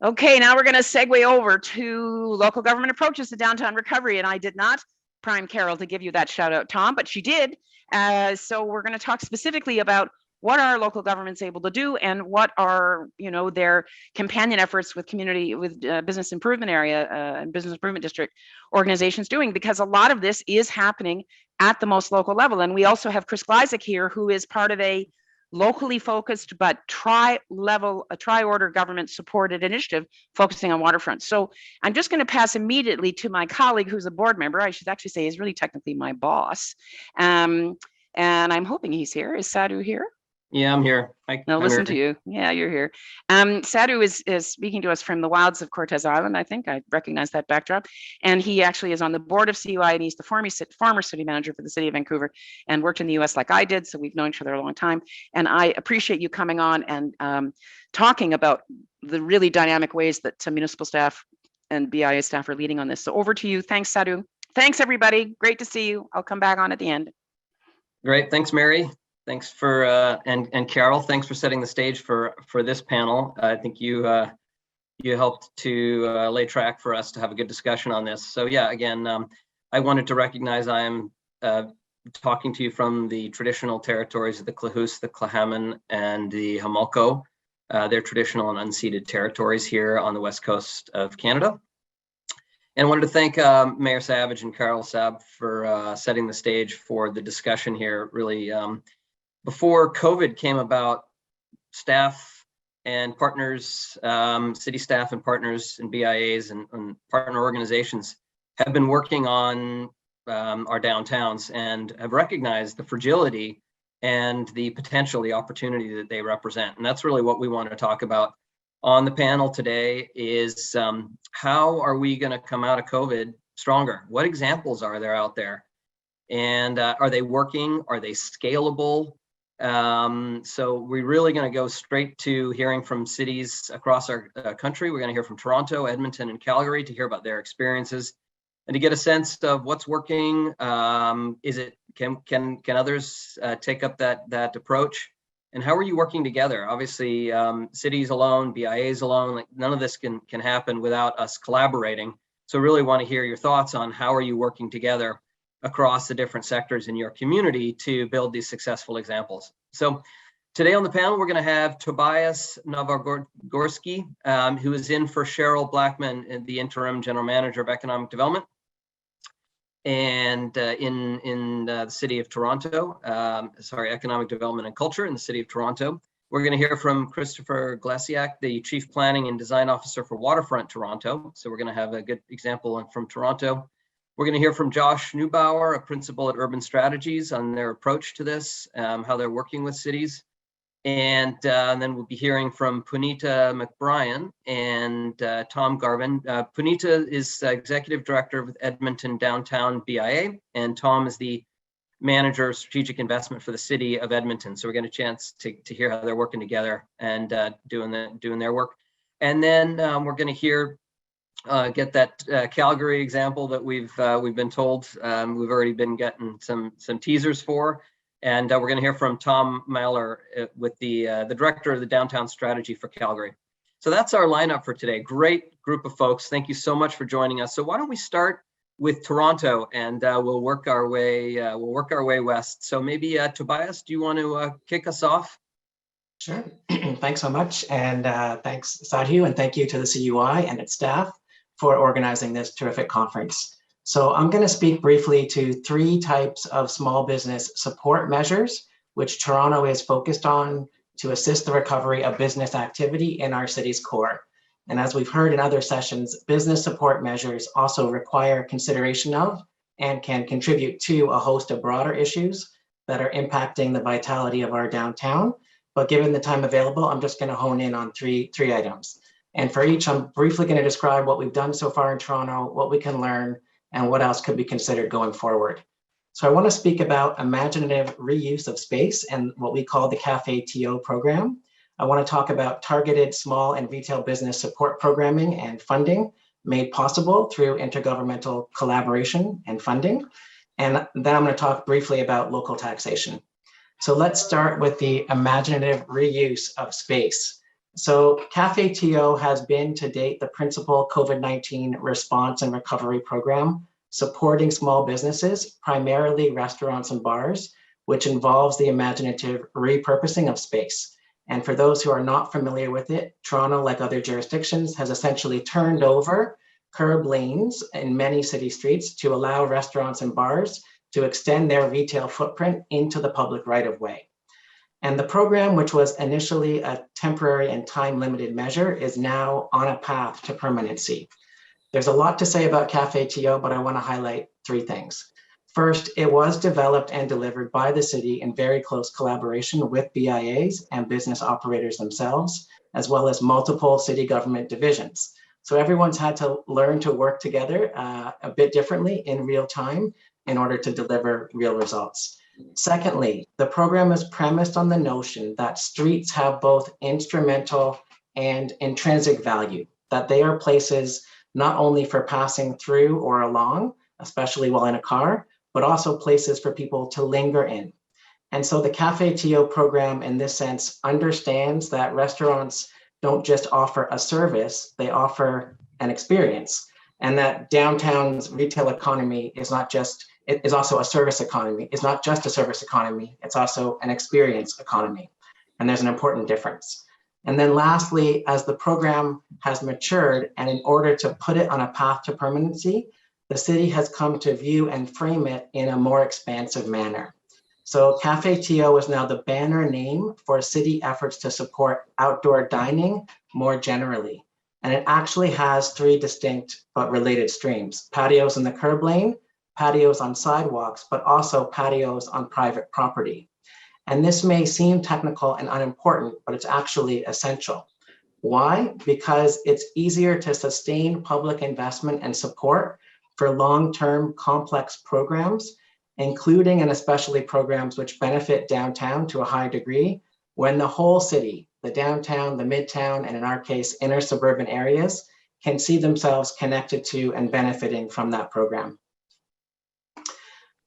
Okay, now we're going to segue over to local government approaches to downtown recovery. And I did not prime Carol to give you that shout out, Tom, but she did. So we're going to talk specifically about what are local governments able to do and what are, their companion efforts with community, with business improvement area and business improvement district organizations doing, because a lot of this is happening at the most local level. And we also have Chris Glyzik here, who is part of a locally focused but tri-order government supported initiative focusing on waterfront. So I'm just going to pass immediately to my colleague, who's a board member. I should actually say is really technically my boss. And I'm hoping he's here. Is Sadhu here? Yeah, I'm here. No, listen to you. Yeah, you're here. Sadhu is speaking to us from the wilds of Cortes Island. I think I recognize that backdrop. And he actually is on the board of CUI, and he's the former city manager for the city of Vancouver and worked in the US like I did. So we've known each other a long time. And I appreciate you coming on and talking about the really dynamic ways that municipal staff and BIA staff are leading on this. So over to you. Thanks, Sadhu. Thanks, everybody. Great to see you. I'll come back on at the end. Great. Thanks, Mary. Thanks for and Carol. Thanks for setting the stage for this panel. I think you helped to lay track for us to have a good discussion on this. So yeah, again, I wanted to recognize I am talking to you from the traditional territories of the Klahoose, the Klahaman, and the Hamulko. They're traditional and unceded territories here on the west coast of Canada. And I wanted to thank Mayor Savage and Carol Saab for setting the stage for the discussion here. Really, before COVID came about, staff and partners, city staff and partners and BIAs and partner organizations have been working on our downtowns and have recognized the fragility and the potential, the opportunity that they represent. And that's really what we want to talk about on the panel today is how are we going to come out of COVID stronger? What examples are there out there? And are they working? Are they scalable? So we're really going to go straight to hearing from cities across our country. We're going to hear from Toronto, Edmonton, and Calgary to hear about their experiences and to get a sense of what's working. Can others take up that approach? And how are you working together? Obviously, cities alone, BIAs alone, like none of this can happen without us collaborating. So really want to hear your thoughts on how are you working together across the different sectors in your community to build these successful examples. So today on the panel, we're going to have Tobias Novogorsky, who is in for Cheryl Blackman, the interim general manager of economic development and in the city of Toronto, economic development and culture in the city of Toronto. We're going to hear from Christopher Glasiak, the chief planning and design officer for Waterfront Toronto. So we're going to have a good example from Toronto. We're going to hear from Josh Neubauer, a principal at Urban Strategies, on their approach to this, how they're working with cities. And then we'll be hearing from Punita McBrien and Tom Garvin. Punita is executive director of Edmonton Downtown BIA, and Tom is the manager of strategic investment for the city of Edmonton. So we're getting a chance to hear how they're working together and doing their work. And then we're going to get that Calgary example that we've been told we've already been getting some teasers for, and we're going to hear from Tom Mahler with the director of the downtown strategy for Calgary. So that's our lineup for today. Great group of folks. Thank you so much for joining us. So why don't we start with Toronto, and we'll work our way west. So maybe Tobias, do you want to kick us off? Sure. Thanks so much, and thanks Sadhu, and thank you to the CUI and its staff for organizing this terrific conference. So I'm going to speak briefly to 3 types of small business support measures, which Toronto is focused on to assist the recovery of business activity in our city's core. And as we've heard in other sessions, business support measures also require consideration of and can contribute to a host of broader issues that are impacting the vitality of our downtown. But given the time available, I'm just going to hone in on three items. And for each, I'm briefly going to describe what we've done so far in Toronto, what we can learn, and what else could be considered going forward. So I want to speak about imaginative reuse of space and what we call the Cafe TO program. I want to talk about targeted small and retail business support programming and funding made possible through intergovernmental collaboration and funding. And then I'm going to talk briefly about local taxation. So let's start with the imaginative reuse of space. So Cafe TO has been to date the principal COVID-19 response and recovery program supporting small businesses, primarily restaurants and bars, which involves the imaginative repurposing of space. And for those who are not familiar with it, Toronto, like other jurisdictions, has essentially turned over curb lanes in many city streets to allow restaurants and bars to extend their retail footprint into the public right-of-way. And the program, which was initially a temporary and time-limited measure, is now on a path to permanency. There's a lot to say about Cafe TO, but I want to highlight three things. First, it was developed and delivered by the city in very close collaboration with BIAs and business operators themselves, as well as multiple city government divisions. So everyone's had to learn to work together a bit differently in real time in order to deliver real results. Secondly, the program is premised on the notion that streets have both instrumental and intrinsic value, that they are places not only for passing through or along, especially while in a car, but also places for people to linger in. And so the Cafe TO program, in this sense, understands that restaurants don't just offer a service, they offer an experience. And that downtown's retail economy is not just, it is also a service economy. It's not just a service economy, it's also an experience economy. And there's an important difference. And then lastly, as the program has matured and in order to put it on a path to permanency, the city has come to view and frame it in a more expansive manner. So Cafe TO is now the banner name for city efforts to support outdoor dining more generally. And it actually has three distinct but related streams: patios in the curb lane, patios on sidewalks, but also patios on private property. And this may seem technical and unimportant, but it's actually essential. Why? Because it's easier to sustain public investment and support for long-term complex programs, including and especially programs which benefit downtown to a high degree, when the whole city, the downtown, the midtown, and in our case, inner suburban areas, can see themselves connected to and benefiting from that program.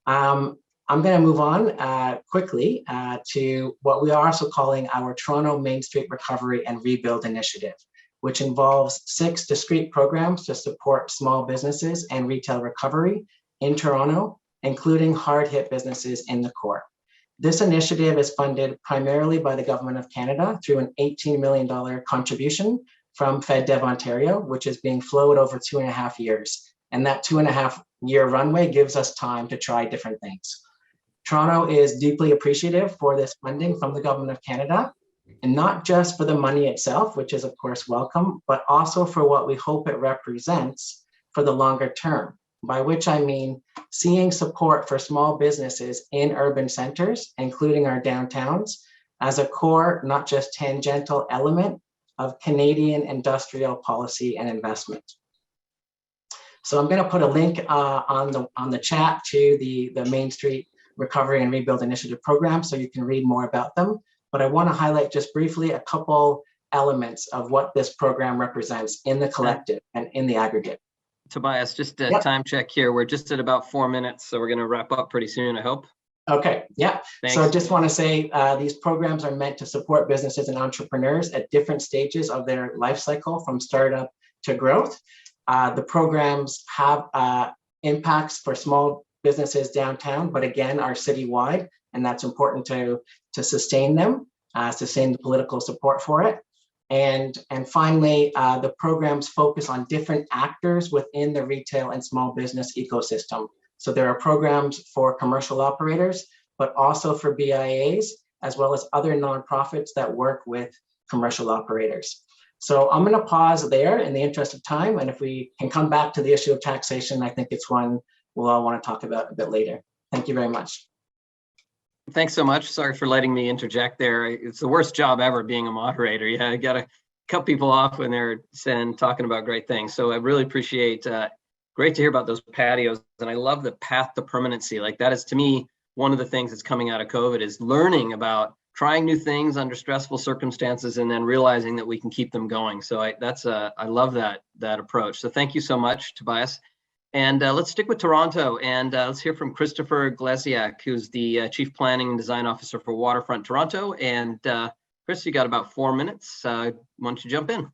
I'm going to move on quickly to what we are also calling our Toronto Main Street Recovery and Rebuild Initiative, which involves 6 discrete programs to support small businesses and retail recovery in Toronto, including hard-hit businesses in the core. This initiative is funded primarily by the Government of Canada through an $18 million contribution from FedDev Ontario, which is being flowed over 2.5 years. And that 2.5-year runway gives us time to try different things. Toronto is deeply appreciative for this funding from the Government of Canada, and not just for the money itself, which is of course welcome, but also for what we hope it represents for the longer term, by which I mean seeing support for small businesses in urban centers, including our downtowns, as a core, not just tangential element of Canadian industrial policy and investment. So I'm going to put a link on the chat to the Main Street Recovery and Rebuild Initiative program so you can read more about them. But I want to highlight just briefly a couple elements of what this program represents in the collective and in the aggregate. Tobias, just a time check here. We're just at about 4 minutes, so we're going to wrap up pretty soon, I hope. Okay, yeah. Thanks. So I just want to say these programs are meant to support businesses and entrepreneurs at different stages of their life cycle, from startup to growth. The programs have impacts for small businesses downtown, but again, are citywide, and that's important to sustain them, sustain the political support for it. And finally, the programs focus on different actors within the retail and small business ecosystem. So there are programs for commercial operators, but also for BIAs, as well as other nonprofits that work with commercial operators. So I'm going to pause there in the interest of time. And if we can come back to the issue of taxation, I think it's one we'll all want to talk about a bit later. Thank you very much. Thanks so much. Sorry for letting me interject there. It's the worst job ever being a moderator. Yeah, I got to cut people off when they're talking about great things. So I really appreciate, great to hear about those patios. And I love the path to permanency. Like, that is, to me, one of the things that's coming out of COVID is learning about trying new things under stressful circumstances and then realizing that we can keep them going. So I love that approach. So thank you so much, Tobias. And let's stick with Toronto, and let's hear from Christopher Glesiak, who's the Chief Planning and Design Officer for Waterfront Toronto. And Chris, you got about 4 minutes. Why don't you jump in?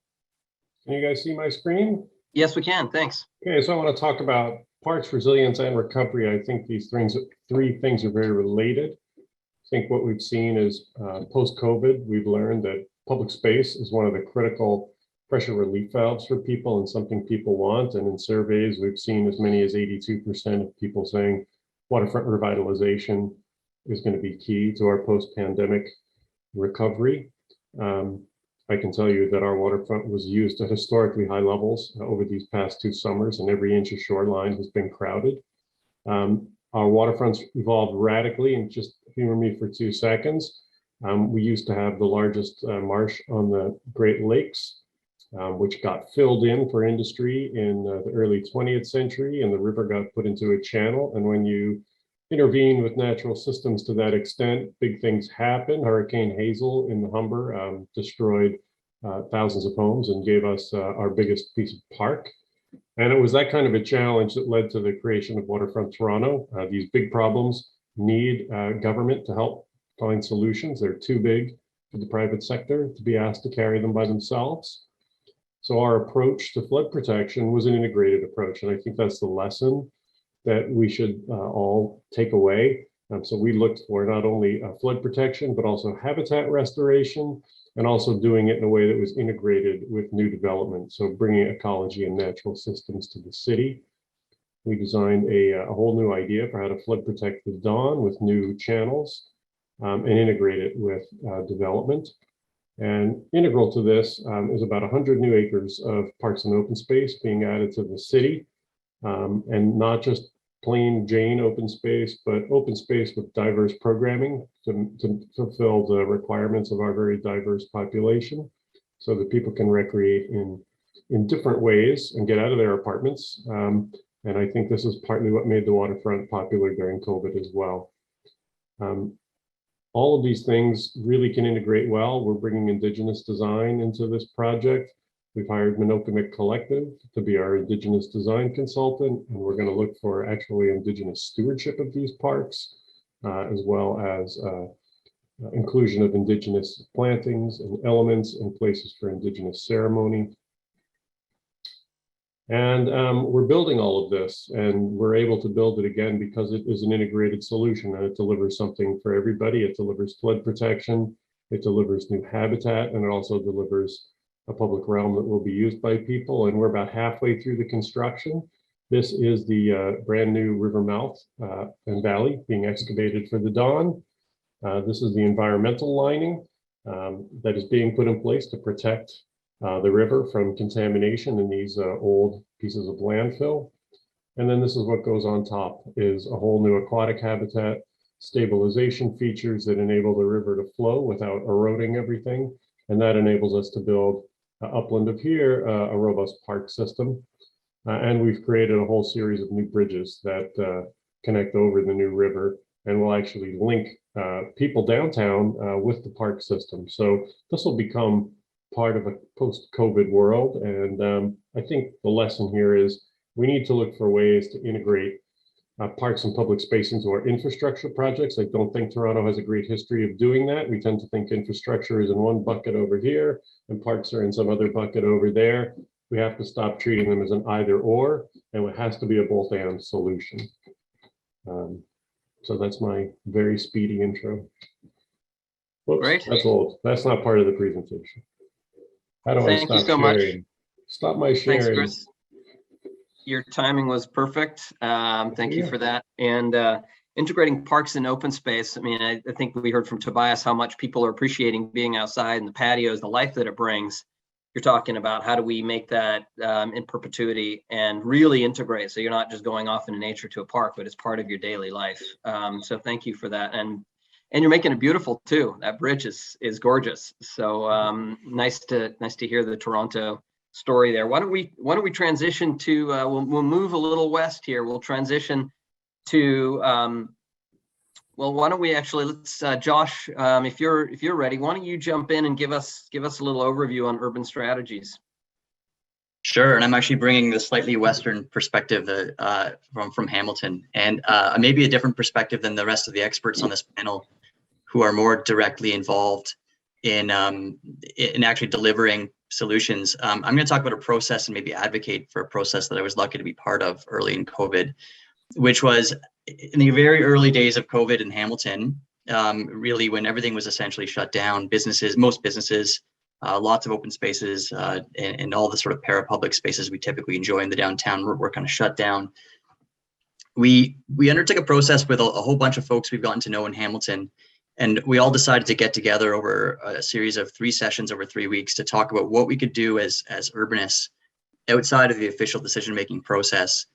Can you guys see my screen? Yes, we can. Thanks. Okay, so I want to talk about parks, resilience, and recovery. I think these three things are very related. I think what we've seen is post-COVID, we've learned that public space is one of the critical pressure relief valves for people and something people want. And in surveys, we've seen as many as 82% of people saying waterfront revitalization is going to be key to our post-pandemic recovery. I can tell you that our waterfront was used at historically high levels over these past 2 summers, and every inch of shoreline has been crowded. Our waterfronts evolved radically, and just humor me for 2 seconds. We used to have the largest marsh on the Great Lakes, which got filled in for industry in the early 20th century, and the river got put into a channel. And when you intervene with natural systems to that extent, big things happen. Hurricane Hazel in the Humber destroyed thousands of homes and gave us our biggest piece of park. And it was that kind of a challenge that led to the creation of Waterfront Toronto. These big problems need government to help find solutions. They're too big for the private sector to be asked to carry them by themselves. So our approach to flood protection was an integrated approach. And I think that's the lesson that we should all take away. So we looked for not only flood protection, but also habitat restoration, and also doing it in a way that was integrated with new development. So bringing ecology and natural systems to the city. We designed a whole new idea for how to flood protect the Don with new channels and integrate it with development. And integral to this is about 100 new acres of parks and open space being added to the city. And not just plain Jane open space, but open space with diverse programming to fulfill the requirements of our very diverse population, so that people can recreate in different ways and get out of their apartments. And I think this is partly what made the waterfront popular during COVID as well. All of these things really can integrate well. We're bringing Indigenous design into this project. We've hired Minokamek Collective to be our Indigenous design consultant, and we're going to look for actually Indigenous stewardship of these parks, as well as inclusion of Indigenous plantings and elements and places for Indigenous ceremony. And we're building all of this, and we're able to build it again because it is an integrated solution, and it delivers something for everybody. It delivers flood protection, it delivers new habitat, and it also delivers a public realm that will be used by people. And we're about halfway through the construction. This is the brand new river mouth and valley being excavated for the Don. This is the environmental lining that is being put in place to protect the river from contamination in these old pieces of landfill. And then this is what goes on top, is a whole new aquatic habitat, stabilization features that enable the river to flow without eroding everything. And that enables us to build upland of here, a robust park system. And we've created a whole series of new bridges that connect over the new river and will actually link people downtown with the park system. So this will become part of a post-COVID world. And I think the lesson here is we need to look for ways to integrate parks and public space into our infrastructure projects. I don't think Toronto has a great history of doing that. We tend to think infrastructure is in one bucket over here and parks are in some other bucket over there. We have to stop treating them as an either or, and it has to be a both and solution. So that's my very speedy intro. Whoops, Great. that's old. That's not part of the presentation. How do I Thank you stop so much. sharing? Stop my Thanks, sharing. Chris. Your timing was perfect. Thank you for that. And integrating parks and open space. I mean, I think we heard from Tobias how much people are appreciating being outside and the patios, the life that it brings. You're talking about how do we make that in perpetuity and really integrate, so you're not just going off into nature to a park, but it's part of your daily life. So thank you for that. And you're making it beautiful too. That bridge is gorgeous. So nice to hear the Toronto story there. Why don't we transition to we'll move a little west here. We'll transition to well, why don't we actually let's Josh, if you're ready, why don't you jump in and give us a little overview on urban strategies? Sure, and I'm actually bringing the slightly Western perspective from Hamilton, and maybe a different perspective than the rest of the experts on this panel, who are more directly involved in actually delivering solutions. I'm going to talk about a process and maybe advocate for a process that I was lucky to be part of early in COVID, which was in the very early days of COVID in Hamilton, really when everything was essentially shut down. Most businesses, lots of open spaces, and all the sort of para-public spaces we typically enjoy in the downtown were kind of shut down. We undertook a process with a whole bunch of folks we've gotten to know in Hamilton, and we all decided to get together over a series of 3 sessions over 3 weeks to talk about what we could do as urbanists outside of the official decision-making process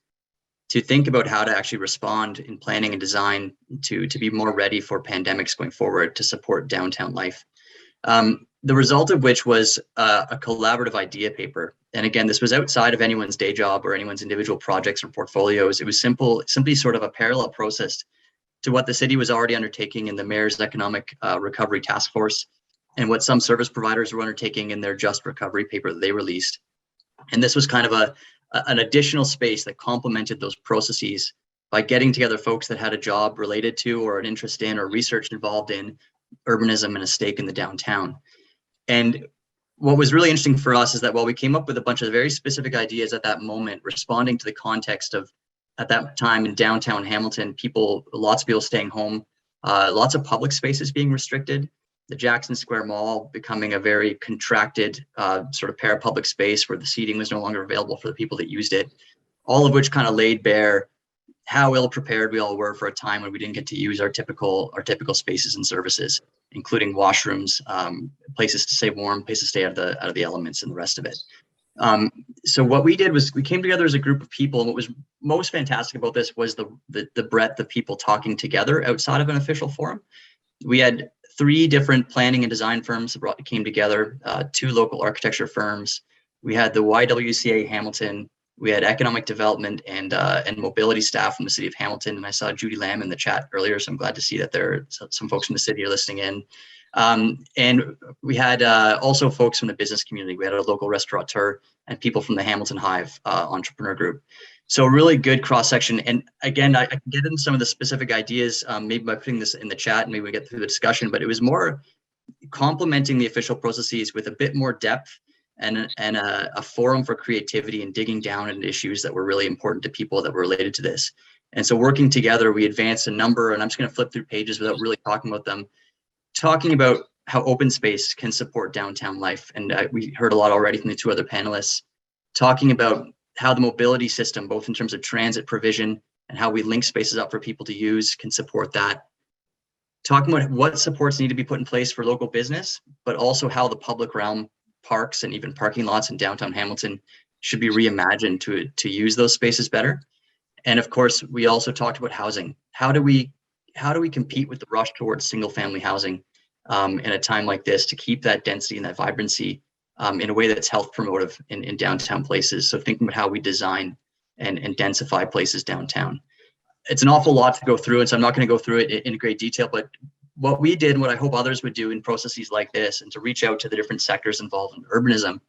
to think about how to actually respond in planning and design to be more ready for pandemics going forward to support downtown life. The result of which was a collaborative idea paper. And again, this was outside of anyone's day job or anyone's individual projects or portfolios. It was simply sort of a parallel process to what the city was already undertaking in the Mayor's Economic Recovery Task Force and what some service providers were undertaking in their Just Recovery paper that they released. And this was kind of an additional space that complemented those processes by getting together folks that had a job related to or an interest in or research involved in urbanism and a stake in the downtown. And what was really interesting for us is that while we came up with a bunch of very specific ideas at that moment, responding to the context of, at that time in downtown Hamilton, lots of people staying home, lots of public spaces being restricted, the Jackson Square Mall becoming a very contracted sort of para-public space where the seating was no longer available for the people that used it, all of which kind of laid bare how ill-prepared we all were for a time when we didn't get to use our typical spaces and services, including washrooms, places to stay warm, places to stay out of the elements and the rest of it. So what we did was we came together as a group of people, and what was most fantastic about this was the breadth of people talking together outside of an official forum. We had 3 different planning and design firms that came together, 2 local architecture firms. We had the YWCA Hamilton. We had economic development and mobility staff from the city of Hamilton. And I saw Judy Lamb in the chat earlier, so I'm glad to see that there are some folks from the city are listening in. And we had also folks from the business community. We had a local restaurateur and people from the Hamilton Hive entrepreneur group. So really good cross-section. And again, I can get into some of the specific ideas maybe by putting this in the chat and maybe we get through the discussion, but it was more complementing the official processes with a bit more depth and a forum for creativity and digging down into issues that were really important to people that were related to this. And so working together, we advanced a number, and I'm just going to flip through pages without really talking about them, talking about how open space can support downtown life. And we heard a lot already from the 2 other panelists, talking about how the mobility system, both in terms of transit provision and how we link spaces up for people to use, can support that. Talking about what supports need to be put in place for local business, but also how the public realm, parks and even parking lots in downtown Hamilton should be reimagined to use those spaces better. And of course, we also talked about housing. How do we compete with the rush towards single family housing in a time like this to keep that density and that vibrancy in a way that's health promotive in downtown places? So thinking about how we design and densify places downtown. It's an awful lot to go through, and so I'm not going to go through it in great detail, but what we did and what I hope others would do in processes like this and to reach out to the different sectors involved in urbanism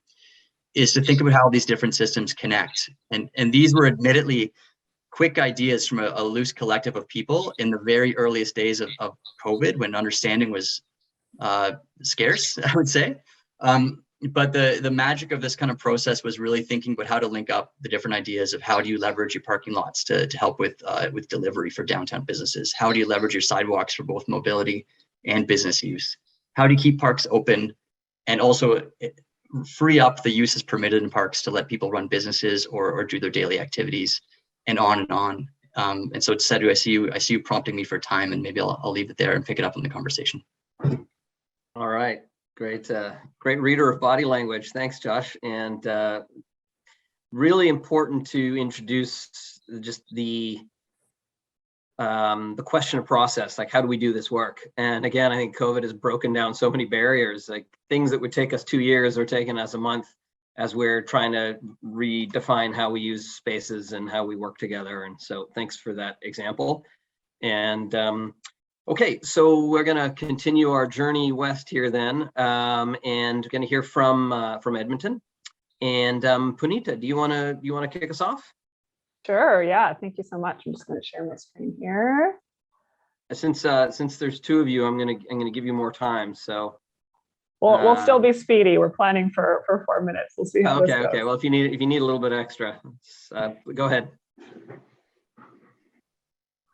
is to think about how these different systems connect. And these were admittedly quick ideas from a loose collective of people in the very earliest days of COVID, when understanding was scarce, I would say. But the magic of this kind of process was really thinking about how to link up the different ideas of how do you leverage your parking lots to help with delivery for downtown businesses? How do you leverage your sidewalks for both mobility and business use? How do you keep parks open and also free up the uses permitted in parks to let people run businesses or do their daily activities, and on and on. And so Sadhu, I see you prompting me for time, and maybe I'll leave it there and pick it up in the conversation. All right. Great reader of body language. Thanks, Josh. And really important to introduce just the question of process, like how do we do this work? And again, I think COVID has broken down so many barriers, like things that would take us 2 years are taking us a month as we're trying to redefine how we use spaces and how we work together. And so thanks for that example. And okay, so we're going to continue our journey west here then, and going to hear from Edmonton. And Punita, do you want to kick us off? Sure. Yeah. Thank you so much. I'm just going to share my screen here. Since there's 2 of you, I'm going to give you more time. So We'll still be speedy. We're planning for 4 minutes. We'll see how this goes. Okay. Well, if you need a little bit extra, go ahead.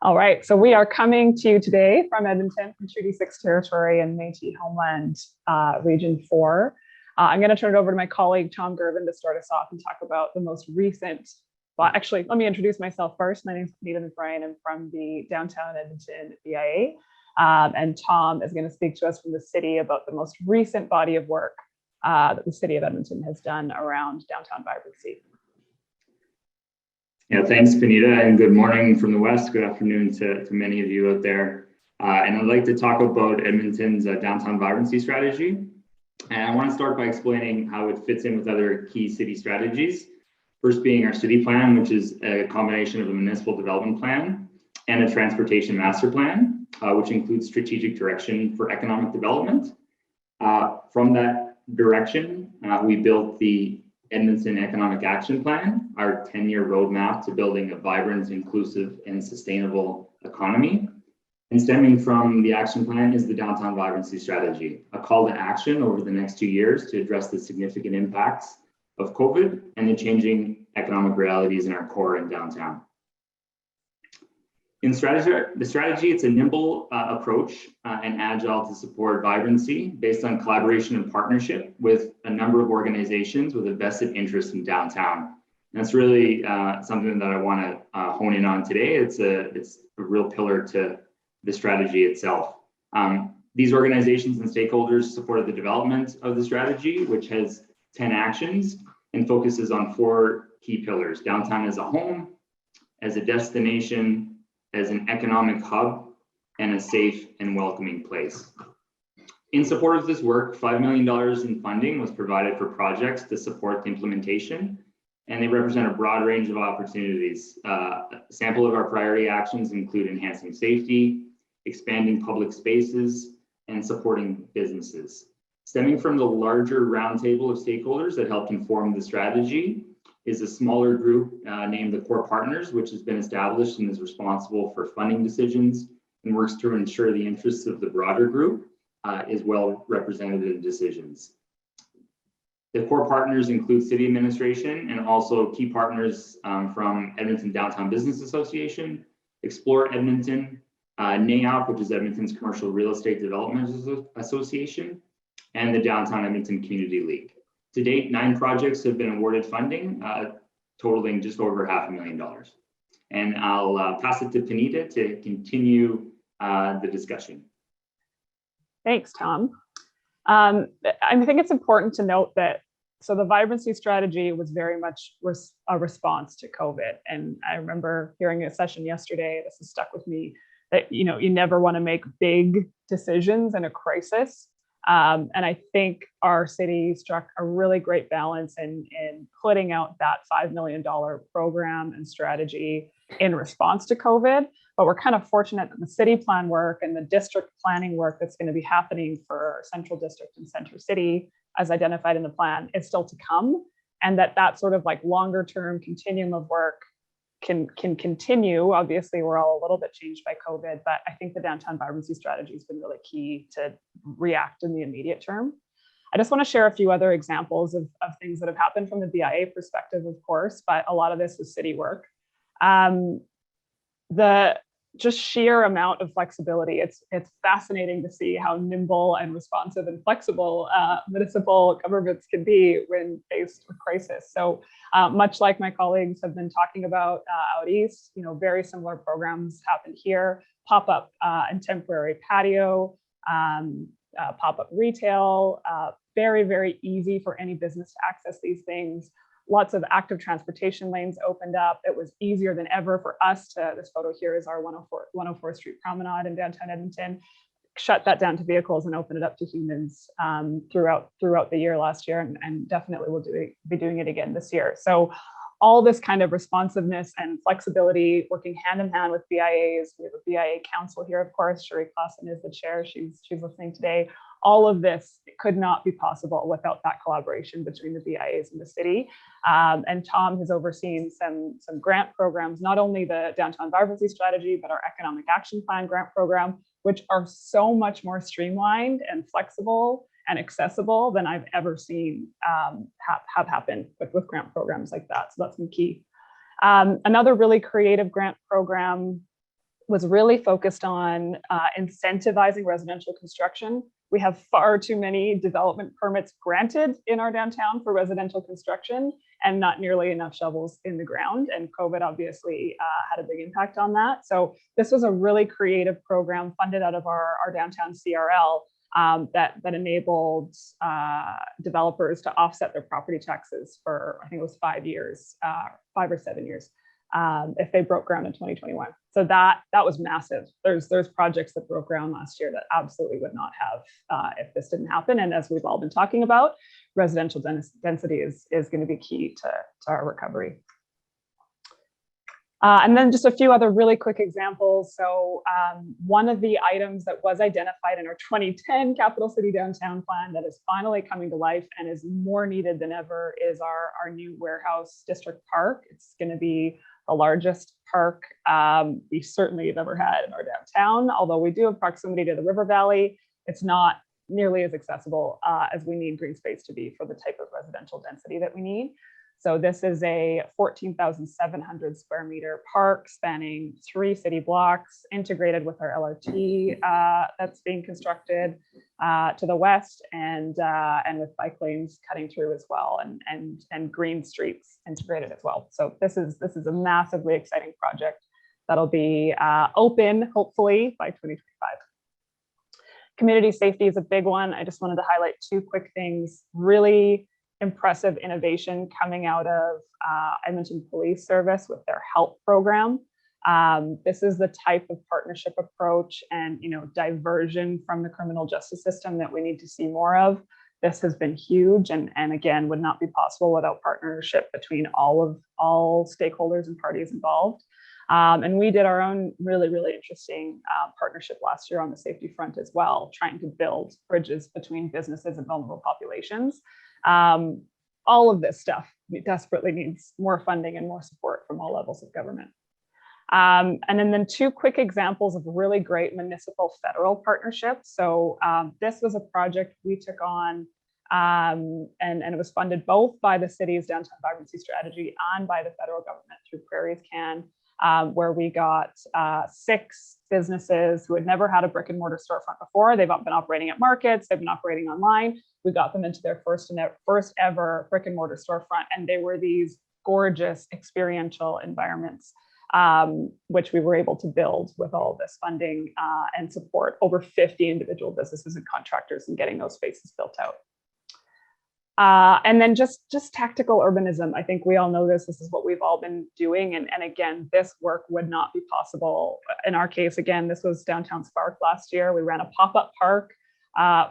All right, so we are coming to you today from Edmonton, from Treaty 6 territory and Métis Homeland Region 4. I'm going to turn it over to my colleague, Tom Gervin, to start us off and talk about the most recent. Well, actually, let me introduce myself first. My name is Benita McBrien. I'm from the Downtown Edmonton BIA. And Tom is going to speak to us from the city about the most recent body of work that the city of Edmonton has done around downtown vibrancy. Yeah, thanks, Benita, and good morning from the West. Good afternoon to many of you out there. And I'd like to talk about Edmonton's downtown vibrancy strategy. And I want to start by explaining how it fits in with other key city strategies. First being our city plan, which is a combination of a municipal development plan and a transportation master plan, which includes strategic direction for economic development. From that direction, we built the Edmonton Economic Action Plan, our 10-year roadmap to building a vibrant, inclusive, and sustainable economy. And stemming from the action plan is the downtown vibrancy strategy, a call to action over the next 2 years to address the significant impacts of COVID and the changing economic realities in our core and downtown. In the strategy, it's a nimble approach and agile to support vibrancy based on collaboration and partnership with a number of organizations with a vested interest in downtown. And that's really something that I want to hone in on today. It's a real pillar to the strategy itself. These organizations and stakeholders supported the development of the strategy, which has 10 actions and focuses on 4 key pillars: downtown as a home, as a destination, as an economic hub, and a safe and welcoming place. In support of this work, $5 million in funding was provided for projects to support the implementation, and they represent a broad range of opportunities. A sample of our priority actions include enhancing safety, expanding public spaces, and supporting businesses. Stemming from the larger roundtable of stakeholders that helped inform the strategy is a smaller group named the Core Partners, which has been established and is responsible for funding decisions and works to ensure the interests of the broader group is well represented in decisions. The Core Partners include city administration and also key partners from Edmonton Downtown Business Association, Explore Edmonton, NAOP, which is Edmonton's Commercial Real Estate Development Association, and the Downtown Edmonton Community League. To date, 9 projects have been awarded funding, totaling just over $500,000. And I'll pass it to Benita to continue the discussion. Thanks, Tom. I think it's important to note that so the vibrancy strategy was very much a response to COVID. And I remember hearing a session yesterday, this has stuck with me, that you never want to make big decisions in a crisis. And I think our city struck a really great balance in putting out that $5 million program and strategy in response to COVID. But we're kind of fortunate that the city plan work and the district planning work that's going to be happening for our central district and center city, as identified in the plan, is still to come. And that sort of like longer term continuum of work can continue. Obviously, we're all a little bit changed by COVID, but I think the downtown vibrancy strategy has been really key to react in the immediate term. I just want to share a few other examples of things that have happened from the BIA perspective, of course, but a lot of this is city work. The just sheer amount of flexibility. It's fascinating to see how nimble and responsive and flexible municipal governments can be when faced with crisis. So much like my colleagues have been talking about out east, very similar programs happened here: pop-up and temporary patio, pop-up retail, very, very easy for any business to access these things. Lots of active transportation lanes opened up. It was easier than ever for us to, this photo here is our 104th Street Promenade in downtown Edmonton, shut that down to vehicles and open it up to humans throughout the year last year, and definitely will be doing it again this year. So all this kind of responsiveness and flexibility working hand in hand with BIAs. We have a BIA council here, of course. Sherry Clausen is the chair. She's listening today. All of this could not be possible without that collaboration between the BIAs and the city. And Tom has overseen some grant programs, not only the downtown vibrancy strategy, but our economic action plan grant program, which are so much more streamlined and flexible and accessible than I've ever seen have happened with grant programs like that. So that's been key. Another really creative grant program was really focused on incentivizing residential construction. We have far too many development permits granted in our downtown for residential construction and not nearly enough shovels in the ground. And COVID obviously had a big impact on that. So this was a really creative program funded out of our downtown CRL that enabled developers to offset their property taxes for, I think it was 5 years, 5 or 7 years, if they broke ground in 2021. So that was massive. There's projects that broke ground last year that absolutely would not have if this didn't happen. And as we've all been talking about, residential density is going to be key to our recovery. And then just a few other really quick examples. So one of the items that was identified in our 2010 Capital City Downtown Plan that is finally coming to life and is more needed than ever is our new warehouse district park. It's going to be the largest park we certainly have ever had in our downtown. Although we do have proximity to the river valley, it's not nearly as accessible as we need green space to be for the type of residential density that we need. So this is a 14,700 square meter park spanning 3 city blocks, integrated with our LRT that's being constructed to the west, and with bike lanes cutting through as well, and green streets integrated as well. So this is a massively exciting project that'll be open hopefully by 2025. Community safety is a big one. I just wanted to highlight 2 quick things. Really impressive innovation coming out of, I mentioned police service with their HELP program. This is the type of partnership approach and diversion from the criminal justice system that we need to see more of. This has been huge, and again, would not be possible without partnership between all stakeholders and parties involved. And we did our own really interesting partnership last year on the safety front as well, trying to build bridges between businesses and vulnerable populations. All of this stuff desperately needs more funding and more support from all levels of government. And then 2 quick examples of really great municipal federal partnerships. So this was a project we took on, and it was funded both by the city's downtown vibrancy strategy and by the federal government through Prairies Can, where we got 6 businesses who had never had a brick and mortar storefront before. They've been operating at markets, they've been operating online. We got them into their first ever brick and mortar storefront, and they were these gorgeous experiential environments, which we were able to build with all of this funding and support over 50 individual businesses and contractors in getting those spaces built out. And then just tactical urbanism. I think we all know this is what we've all been doing. And again, this work would not be possible. In our case, again, this was Downtown Spark last year. We ran a pop-up park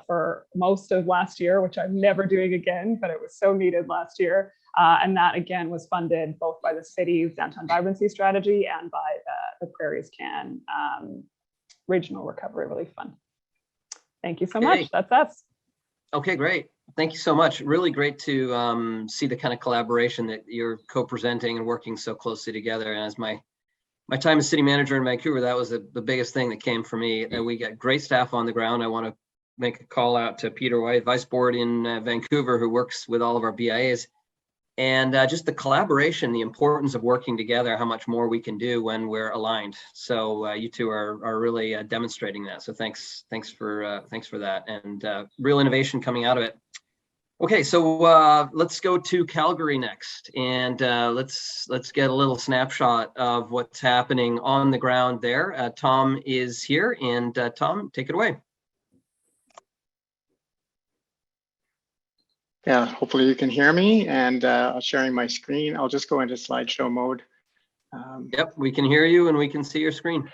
for most of last year, which I'm never doing again, but it was so needed last year. And that again was funded both by the city's downtown vibrancy strategy and by the Prairies Can Regional Recovery Relief Fund. Thank you so much. That's us. Okay, great. Thank you so much. Really great to see the kind of collaboration that you're co-presenting and working so closely together. And as my time as city manager in Vancouver, that was the biggest thing that came for me. We got great staff on the ground. I want to make a call out to Peter White, Vice Board in Vancouver, who works with all of our BIAs. And just the collaboration, the importance of working together, how much more we can do when we're aligned. So you two are really demonstrating that. So thanks for that, and real innovation coming out of it. Okay, so let's go to Calgary next, and let's get a little snapshot of what's happening on the ground there. Tom is here, and Tom, take it away. Yeah, hopefully you can hear me, and I'm sharing my screen. I'll just go into slideshow mode. Yep, we can hear you and we can see your screen.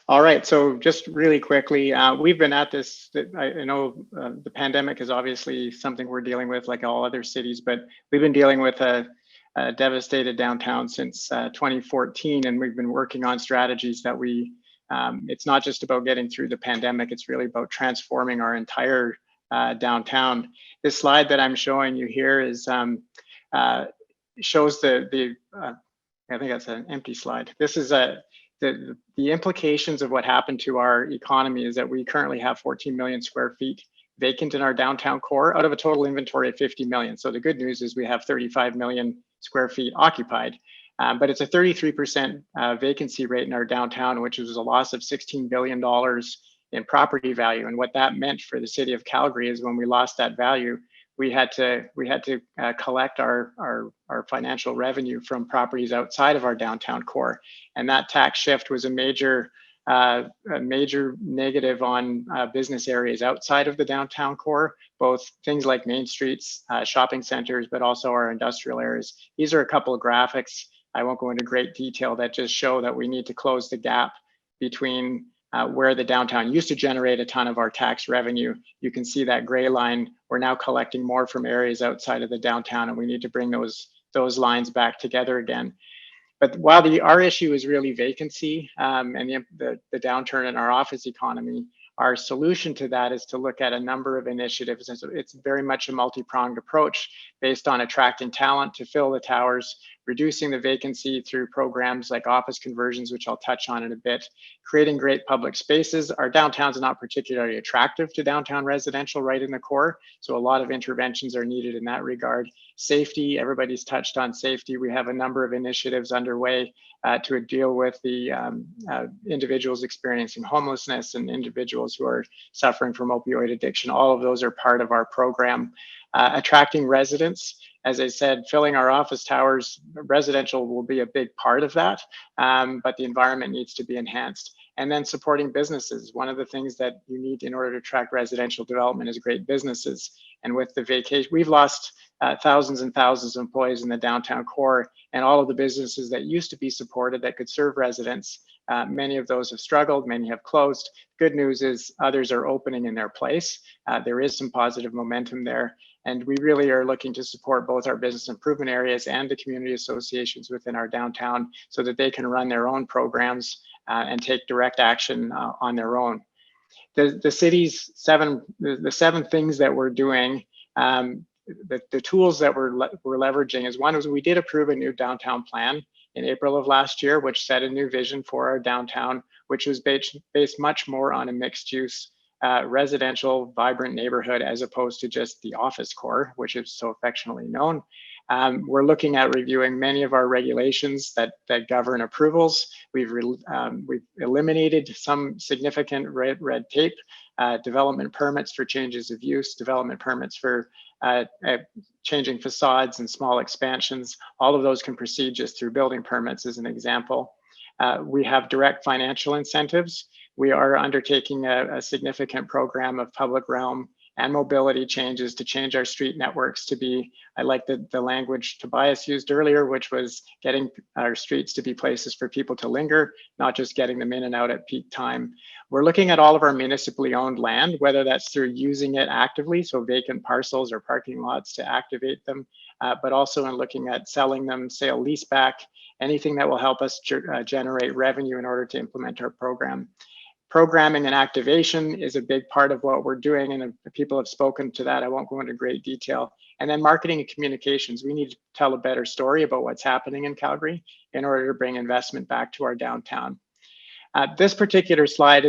All right, so just really quickly, we've been at this, I know the pandemic is obviously something we're dealing with like all other cities, but we've been dealing with a devastated downtown since 2014, and we've been working on strategies that it's not just about getting through the pandemic, it's really about transforming our entire downtown. This slide that I'm showing you here is shows the I think that's an empty slide. This is the implications of what happened to our economy is that we currently have 14 million square feet vacant in our downtown core out of a total inventory of 50 million. So the good news is we have 35 million square feet occupied, but it's a 33% vacancy rate in our downtown, which was a loss of $16 billion in property value. And what that meant for the city of Calgary is when we lost that value, we had to collect our financial revenue from properties outside of our downtown core, and that tax shift was a major negative on business areas outside of the downtown core, both things like main streets, shopping centers, but also our industrial areas. These are a couple of graphics. I won't go into great detail that just show that we need to close the gap between where the downtown used to generate a ton of our tax revenue. You can see that gray line. We're now collecting more from areas outside of the downtown, and we need to bring those lines back together again. But while our issue is really vacancy and the downturn in our office economy, our solution to that is to look at a number of initiatives. And so it's very much a multi-pronged approach based on attracting talent to fill the towers, reducing the vacancy through programs like office conversions, which I'll touch on in a bit, creating great public spaces. Our downtowns are not particularly attractive to downtown residential right in the core, so a lot of interventions are needed in that regard. Safety, everybody's touched on safety. We have a number of initiatives underway to deal with the individuals experiencing homelessness and individuals who are suffering from opioid addiction. All of those are part of our program. Attracting residents, as I said, filling our office towers, residential will be a big part of that, but the environment needs to be enhanced. And then supporting businesses. One of the things that you need in order to attract residential development is great businesses. And with the vacation, we've lost thousands and thousands of employees in the downtown core, and all of the businesses that used to be supported that could serve residents, many of those have struggled, many have closed. Good news is others are opening in their place. There is some positive momentum there. And we really are looking to support both our business improvement areas and the community associations within our downtown so that they can run their own programs and take direct action on their own. The city's the seven things that we're doing, the tools that we're leveraging is one was we did approve a new downtown plan in April of last year, which set a new vision for our downtown, which was based much more on a mixed use residential, vibrant neighborhood as opposed to just the office core, which is so affectionately known. We're looking at reviewing many of our regulations that govern approvals. We've eliminated some significant red tape, development permits for changes of use, development permits for changing facades and small expansions. All of those can proceed just through building permits as an example. We have direct financial incentives. We are undertaking a significant program of public realm and mobility changes to change our street networks to be, I like the language Tobias used earlier, which was getting our streets to be places for people to linger, not just getting them in and out at peak time. We're looking at all of our municipally owned land, whether that's through using it actively, so vacant parcels or parking lots to activate them, but also in looking at selling them, sale leaseback, anything that will help us generate revenue in order to implement our program. Programming and activation is a big part of what we're doing, and people have spoken to that. I won't go into great detail. And then marketing and communications. We need to tell a better story about what's happening in Calgary in order to bring investment back to our downtown. This particular slide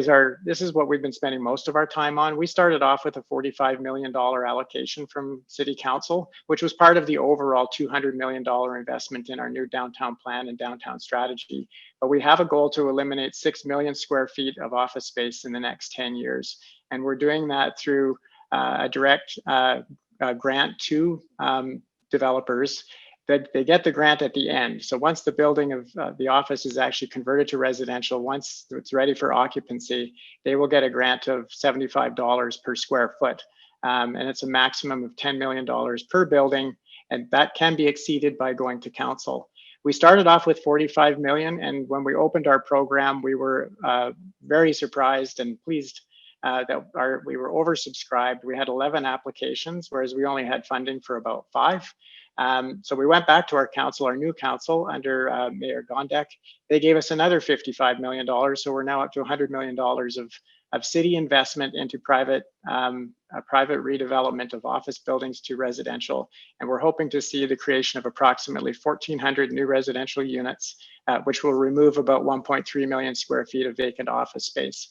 this is what we've been spending most of our time on. We started off with a $45 million allocation from City Council, which was part of the overall $200 million investment in our new downtown plan and downtown strategy. But we have a goal to eliminate 6 million square feet of office space in the next 10 years. And we're doing that through a direct grant to developers. They get the grant at the end. So once the building of the office is actually converted to residential, once it's ready for occupancy, they will get a grant of $75 per square foot. And it's a maximum of $10 million per building. And that can be exceeded by going to council. We started off with 45 million. And when we opened our program, we were very surprised and pleased that we were oversubscribed. We had 11 applications, whereas we only had funding for about 5. So we went back to our council, our new council under Mayor Gondek. They gave us another $55 million. So we're now up to $100 million of city investment into private redevelopment of office buildings to residential. And we're hoping to see the creation of approximately 1,400 new residential units, which will remove about 1.3 million square feet of vacant office space.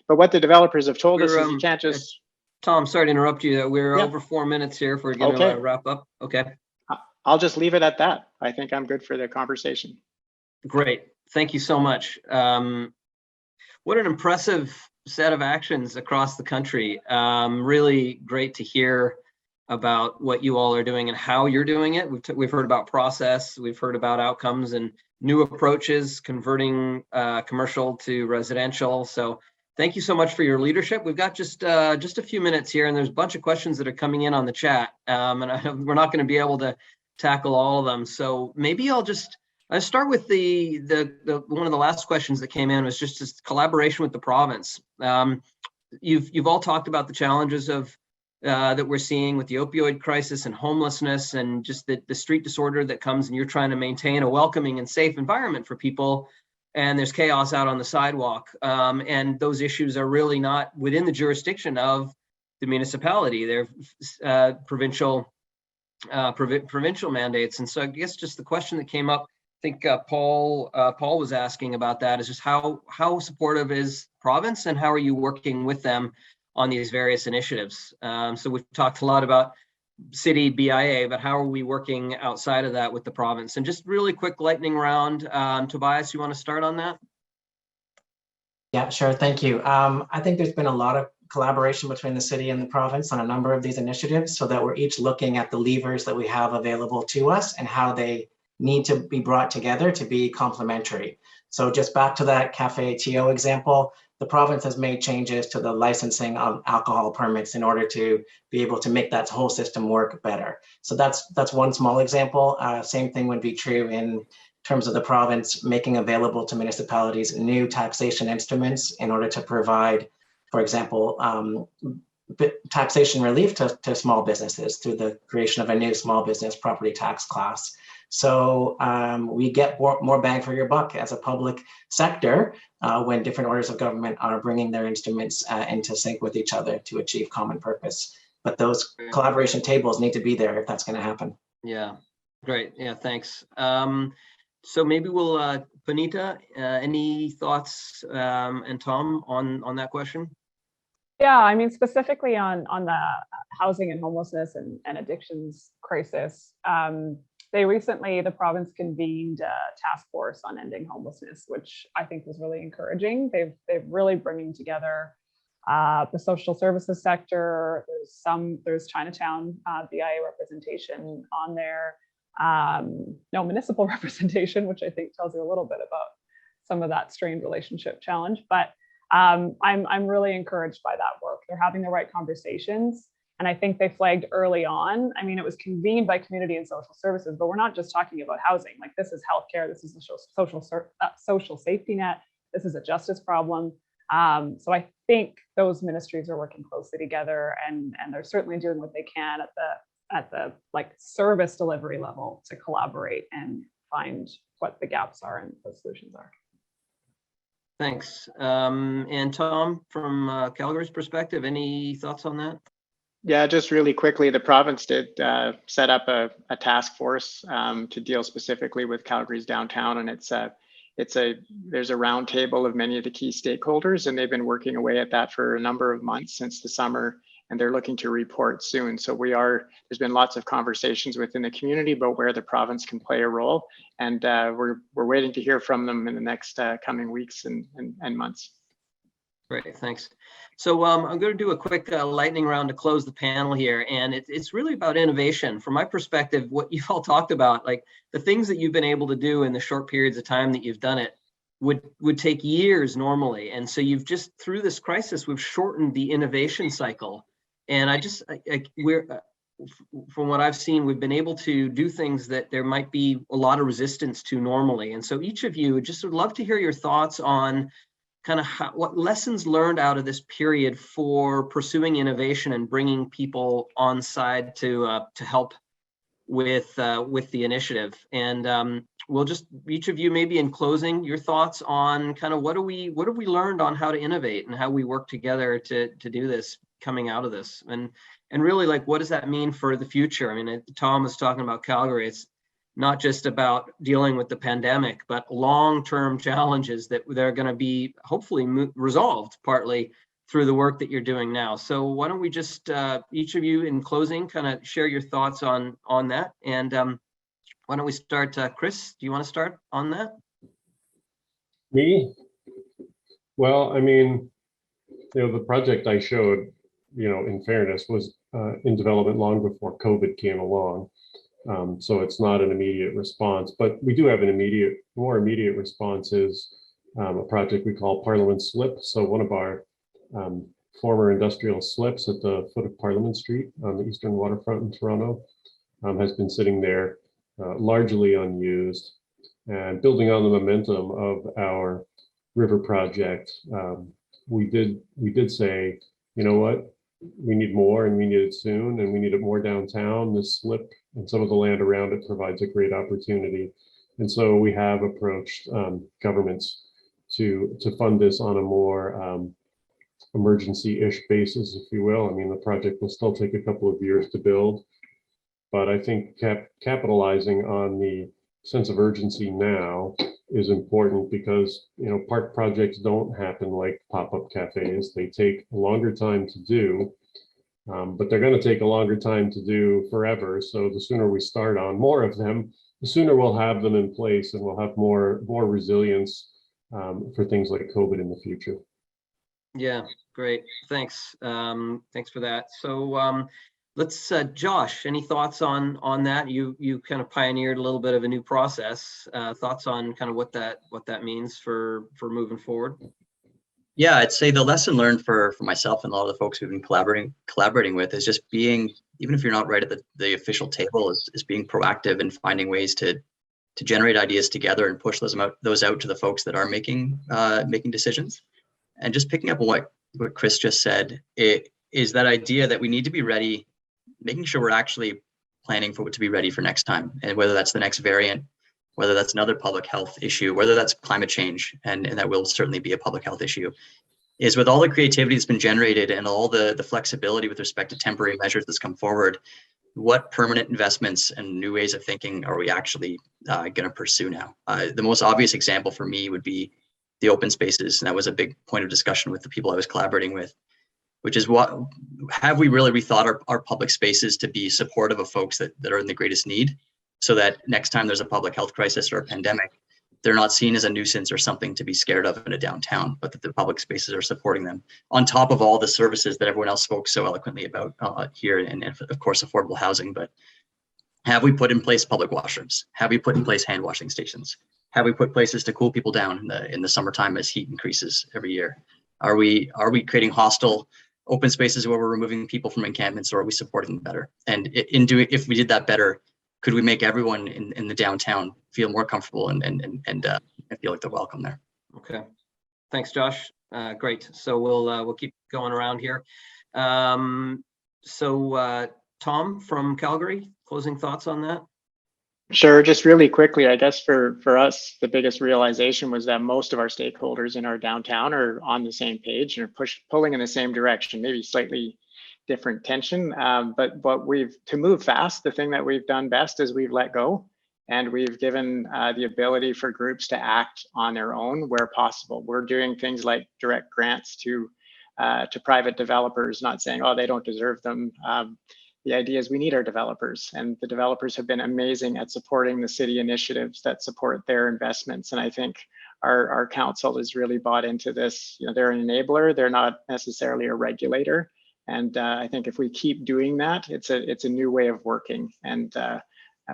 But what the developers have told us is you can't just, Tom, sorry to interrupt you. We're Yeah. over 4 minutes here if we're going Okay. to wrap up. Okay, I'll just leave it at that. I think I'm good for the conversation. great. Thank you so much. What an impressive set of actions across the country. Really great to hear about what you all are doing and how you're doing it. We've heard about process, we've heard about outcomes and new approaches, converting commercial to residential. So thank you so much for your leadership. We've got just a few minutes here, and there's a bunch of questions that are coming in on the chat, and we're not going to be able to tackle all of them. So maybe I'll start with the one of the last questions that came in was just this collaboration with the province. You've all talked about the challenges of that we're seeing with the opioid crisis and homelessness and just the street disorder that comes, and you're trying to maintain a welcoming and safe environment for people, and there's chaos out on the sidewalk, and those issues are really not within the jurisdiction of the municipality. They're provincial mandates. And so I guess just the question that came up, I think Paul was asking about that, is just how supportive is province and how are you working with them on these various initiatives? So we've talked a lot about city BIA, but how are we working outside of that with the province? And just really quick lightning round. Tobias, you want to start on that? Yeah, sure. Thank you. I think there's been a lot of collaboration between the city and the province on a number of these initiatives, so that we're each looking at the levers that we have available to us and how they need to be brought together to be complementary. So just back to that Cafe TO example, the province has made changes to the licensing of alcohol permits in order to be able to make that whole system work better. So that's one small example. Same thing would be true in terms of the province making available to municipalities new taxation instruments in order to provide, for example, taxation relief to small businesses through the creation of a new small business property tax class. So we get more bang for your buck as a public sector when different orders of government are bringing their instruments into sync with each other to achieve common purpose. But those collaboration tables need to be there if that's going to happen. Yeah, great. Yeah, thanks. So maybe we'll, Bonita, any thoughts, and Tom on that question? Yeah, I mean, specifically on the housing and homelessness and addictions crisis, the province convened a task force on ending homelessness, which I think was really encouraging. They've really bringing together the social services sector. There's Chinatown BIA representation on there. No municipal representation, which I think tells you a little bit about some of that strained relationship challenge. But I'm really encouraged by that work. They're having the right conversations. And I think they flagged early on. I mean, it was convened by community and social services, but we're not just talking about housing. Like, this is healthcare, this is a social safety net, this is a justice problem. So I think those ministries are working closely together, and they're certainly doing what they can at the like service delivery level to collaborate and find what the gaps are and what solutions are. Thanks. And Tom, from Calgary's perspective, any thoughts on that? Yeah, just really quickly, the province did set up a task force to deal specifically with Calgary's downtown, and there's a round table of many of the key stakeholders, and they've been working away at that for a number of months since the summer, and they're looking to report soon. So there's been lots of conversations within the community about where the province can play a role, and we're waiting to hear from them in the next coming weeks and months. Great, thanks. So I'm going to do a quick lightning round to close the panel here, and it's really about innovation. From my perspective, what you've all talked about, like the things that you've been able to do in the short periods of time that you've done it, would take years normally. And so you've just, through this crisis, we've shortened the innovation cycle. And from what I've seen, we've been able to do things that there might be a lot of resistance to normally. And so each of you just would love to hear your thoughts on kind of what lessons learned out of this period for pursuing innovation and bringing people on side to help with the initiative. And we'll just, each of you, maybe in closing, your thoughts on kind of what have we learned on how to innovate and how we work together to do this coming out of this, and really, like, what does that mean for the future? I mean, Tom was talking about Calgary. It's not just about dealing with the pandemic, but long-term challenges that they're going to be hopefully resolved partly through the work that you're doing now. So why don't we just, each of you in closing, kind of share your thoughts on that. And why don't we start, Chris, do you want to start on that? Me? Well, I mean, the project I showed, in fairness, was in development long before COVID came along. So it's not an immediate response, but we do have an more immediate response is a project we call Parliament Slip. So one of our former industrial slips at the foot of Parliament Street on the eastern waterfront in Toronto has been sitting there largely unused. And building on the momentum of our river project, we did say, you know what, we need more and we need it soon and we need it more downtown. This slip and some of the land around it provides a great opportunity. And so we have approached governments to fund this on a more emergency-ish basis, if you will. I mean, the project will still take a couple of years to build, but I think capitalizing on the sense of urgency now is important because, park projects don't happen like pop-up cafes. They take a longer time to do, but they're going to take a longer time to do forever. So the sooner we start on more of them, the sooner we'll have them in place and we'll have more resilience for things like COVID in the future. Yeah, great. Thanks. Thanks for that. So let's, Josh, any thoughts on that? You kind of pioneered a little bit of a new process. Thoughts on kind of what that means for moving forward? Yeah, I'd say the lesson learned for myself and a lot of the folks we've been collaborating with is just being, even if you're not right at the official table, is being proactive and finding ways to generate ideas together and push those out to the folks that are making decisions. And just picking up on what Chris just said, it is that idea that we need to be ready, making sure we're actually planning for what to be ready for next time. And whether that's the next variant, whether that's another public health issue, whether that's climate change, and that will certainly be a public health issue, is with all the creativity that's been generated and all the flexibility with respect to temporary measures that's come forward, what permanent investments and new ways of thinking are we actually going to pursue now? The most obvious example for me would be the open spaces. And that was a big point of discussion with the people I was collaborating with, which is have we really rethought our public spaces to be supportive of folks that are in the greatest need, so that next time there's a public health crisis or a pandemic, they're not seen as a nuisance or something to be scared of in a downtown, but that the public spaces are supporting them on top of all the services that everyone else spoke so eloquently about here, and of course, affordable housing. But have we put in place public washrooms? Have we put in place hand washing stations? Have we put places to cool people down in the summertime as heat increases every year? Are we creating hostile open spaces where we're removing people from encampments, or are we supporting them better? And if we did that better, could we make everyone in the downtown feel more comfortable and feel like they're welcome there? Okay, thanks, Josh. Great. So we'll keep going around here. So Tom from Calgary, closing thoughts on that? Sure, just really quickly, I guess for us, the biggest realization was that most of our stakeholders in our downtown are on the same page and are pulling in the same direction, maybe slightly different tension. But to move fast, the thing that we've done best is we've let go, and we've given the ability for groups to act on their own where possible. We're doing things like direct grants to private developers, not saying, oh, they don't deserve them. The idea is we need our developers, and the developers have been amazing at supporting the city initiatives that support their investments. And I think our council is really bought into this. They're an enabler. They're not necessarily a regulator. And I think if we keep doing that, it's a new way of working. And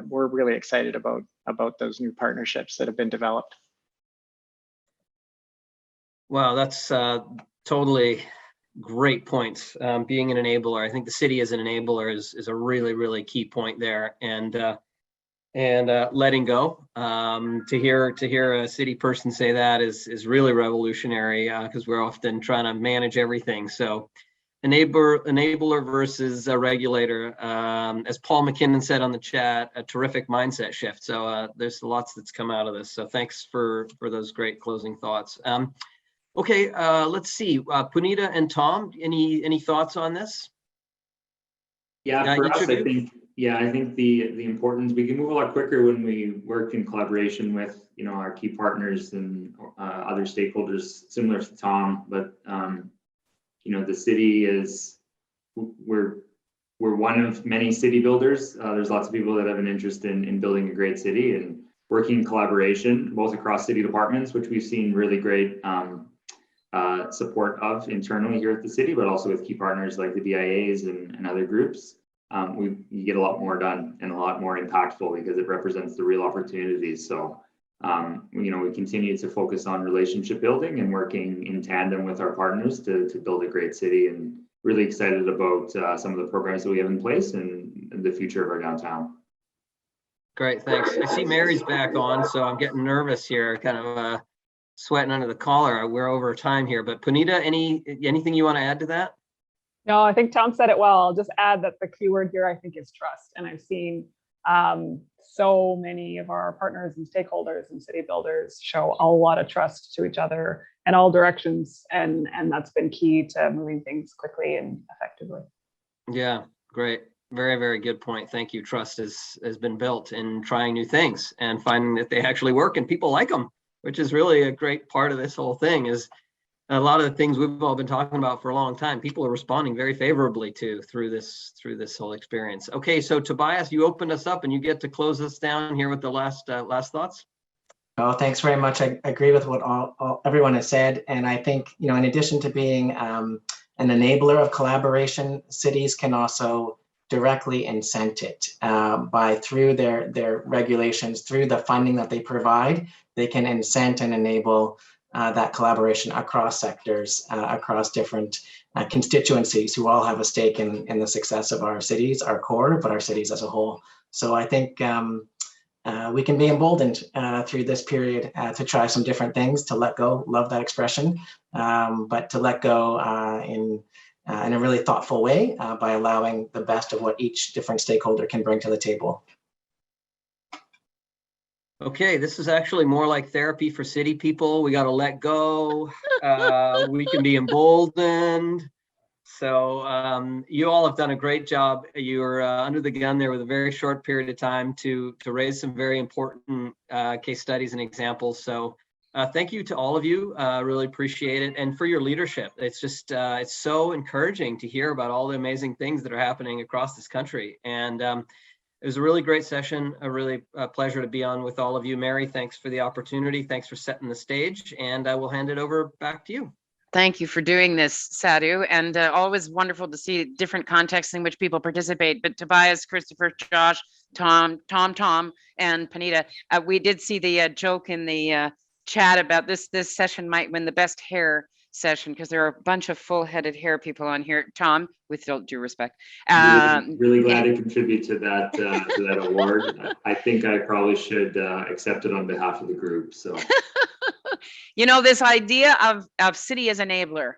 we're really excited about those new partnerships that have been developed. Wow, that's totally great points. Being an enabler, I think the city as an enabler is a really, really key point there. And letting go. To hear a city person say that is really revolutionary, because we're often trying to manage everything. So enabler versus a regulator, as Paul McKinnon said on the chat, a terrific mindset shift. So there's lots that's come out of this. So thanks for those great closing thoughts. Okay, let's see. Punita and Tom, any thoughts on this? Yeah, for us, I think the importance, we can move a lot quicker when we work in collaboration with our key partners and other stakeholders, similar to Tom. But the city is, we're one of many city builders. There's lots of people that have an interest in building a great city and working in collaboration, both across city departments, which we've seen really great support of internally here at the city, but also with key partners like the BIAs and other groups. You get a lot more done and a lot more impactful because it represents the real opportunities. So, we continue to focus on relationship building and working in tandem with our partners to build a great city, and really excited about some of the programs that we have in place and the future of our downtown. Great, thanks. I see Mary's back on, so I'm getting nervous here, kind of sweating under the collar. We're over time here, but Punita, anything you want to add to that? No, I think Tom said it well. I'll just add that the keyword here, I think, is trust. And I've seen so many of our partners and stakeholders and city builders show a lot of trust to each other in all directions. And that's been key to moving things quickly and effectively. Yeah, great. Very, very good point. Thank you. Trust has been built in trying new things and finding that they actually work and people like them, which is really a great part of this whole thing. Is a lot of the things we've all been talking about for a long time, people are responding very favorably to through this whole experience. Okay, so Tobias, you opened us up and you get to close us down here with the last thoughts. Oh, thanks very much. I agree with what everyone has said. And I think, in addition to being an enabler of collaboration, cities can also directly incent it through their regulations, through the funding that they provide. They can incent and enable that collaboration across sectors, across different constituencies who all have a stake in the success of our cities, our core, but our cities as a whole. So I think we can be emboldened through this period to try some different things, to let go, love that expression, but to let go in a really thoughtful way by allowing the best of what each different stakeholder can bring to the table. Okay, this is actually more like therapy for city people. We got to let go. We can be emboldened. So you all have done a great job. You were under the gun there with a very short period of time to raise some very important case studies and examples. So thank you to all of you. Really appreciate it. And for your leadership. It's just, it's so encouraging to hear about all the amazing things that are happening across this country. And it was a really great session, a really pleasure to be on with all of you. Mary, thanks for the opportunity. Thanks for setting the stage, and I will hand it over back to you. Thank you for doing this, Sadhu, and always wonderful to see different contexts in which people participate. But Tobias, Christopher, Josh, Tom, and Punita, we did see the joke in the chat about this session might win the best hair session because there are a bunch of full-headed hair people on here. Tom, with all due respect. Really glad to contribute to that award. I think I probably should accept it on behalf of the group. So, this idea of city as enabler,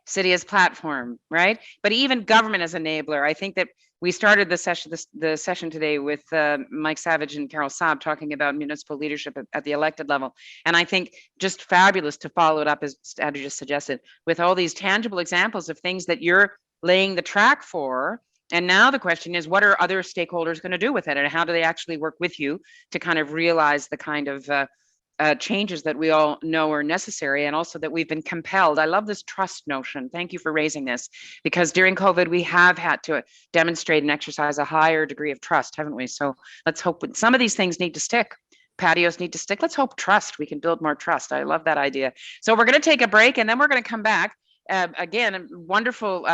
city as platform, right? But even government as enabler. I think that we started the session today with Mike Savage and Carol Saab talking about municipal leadership at the elected level. And I think just fabulous to follow it up, as Sadhu just suggested, with all these tangible examples of things that you're laying the track for. And now the question is, what are other stakeholders going to do with it? And how do they actually work with you to kind of realize the kind of changes that we all know are necessary, and also that we've been compelled. I love this trust notion. Thank you for raising this, because during COVID, we have had to demonstrate and exercise a higher degree of trust, haven't we? So let's hope some of these things need to stick. Patios need to stick. Let's hope we can build more trust. I love that idea. So we're going to take a break, and then we're going to come back. Again, a wonderful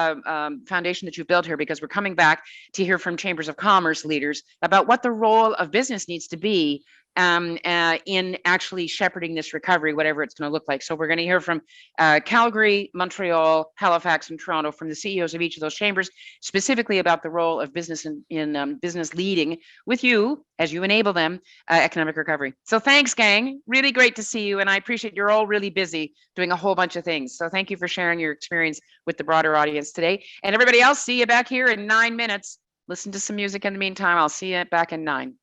foundation that you've built here, because we're coming back to hear from Chambers of Commerce leaders about what the role of business needs to be in actually shepherding this recovery, whatever it's going to look like. So we're going to hear from Calgary, Montreal, Halifax, and Toronto, from the CEOs of each of those chambers, specifically about the role of business in business leading with you as you enable them economic recovery. So thanks, gang. Really great to see you. And I appreciate you're all really busy doing a whole bunch of things. So thank you for sharing your experience with the broader audience today. And everybody else, see you back here in 9 minutes. Listen to some music in the meantime. I'll see you back in 9.